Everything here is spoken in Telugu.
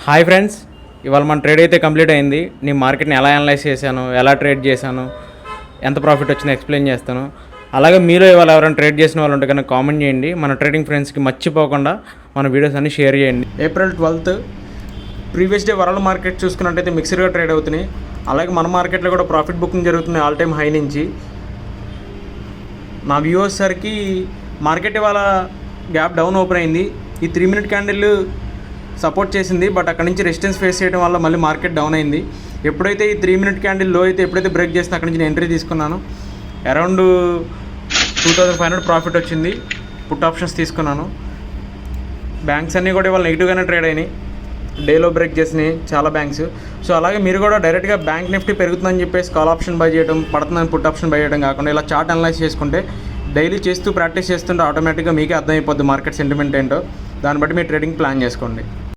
హాయ్ ఫ్రెండ్స్, ఇవాళ మన ట్రేడ్ అయితే కంప్లీట్ అయింది. నేను మార్కెట్ని ఎలా అనలైజ్ చేశాను, ఎలా ట్రేడ్ చేశాను, ఎంత ప్రాఫిట్ వచ్చిందో ఎక్స్ప్లెయిన్ చేస్తాను. అలాగే మీరు ఇవాళ ఎవరైనా ట్రేడ్ చేసిన వాళ్ళు ఉంటే కనుక కామెంట్ చేయండి. మన ట్రేడింగ్ ఫ్రెండ్స్కి మర్చిపోకుండా మన వీడియోస్ అన్ని షేర్ చేయండి. April 12th previous day world market చూసుకున్నట్టయితే మిక్స్డ్గా ట్రేడ్ అవుతున్నాయి. అలాగే మన మార్కెట్లో కూడా ప్రాఫిట్ బుకింగ్ జరుగుతుంది ఆల్ టైమ్ హై నుంచి. నా వ్యూవర్స్ సరికి మార్కెట్ ఇవాళ గ్యాప్ డౌన్ ఓపెన్ అయింది. ఈ 3 minute క్యాండిల్ సపోర్ట్ చేసింది, బట్ అక్కడ నుంచి రెసిస్టెన్స్ ఫేస్ చేయడం వల్ల మళ్ళీ మార్కెట్ డౌన్ అయింది. ఎప్పుడైతే ఈ 3 minute క్యాండిల్ లో అయితే ఎప్పుడైతే బ్రేక్ చేస్తే అక్కడ నుంచి నేను ఎంట్రీ తీసుకున్నాను. అరౌండ్ 2500 ప్రాఫిట్ వచ్చింది. పుట్ ఆప్షన్స్ తీసుకున్నాను. బ్యాంక్స్ అన్నీ కూడా ఇవాళ నెగిటివ్గానే ట్రేడ్ అయినాయి, డేలో బ్రేక్ చేసినాయి చాలా బ్యాంక్స్. సో అలాగే మీరు కూడా డైరెక్ట్గా బ్యాంక్ నిఫ్టీ పెరుగుతుందని చెప్పేసి కాల్ ఆప్షన్ బై చేయడం, పడుతుందని పుట్ ఆప్షన్ బై చేయడం కాకుండా ఇలా చార్ట్ అనలైజ్ చేసుకుంటే డైలీ చేస్తూ ప్రాక్టీస్ చేస్తుంటే ఆటోమేటిక్గా మీకే అర్థమైపోద్ది మార్కెట్ సెంటిమెంట్ ఏంటో. దాన్ని బట్టి మీరు ట్రేడింగ్ ప్లాన్ చేసుకోండి.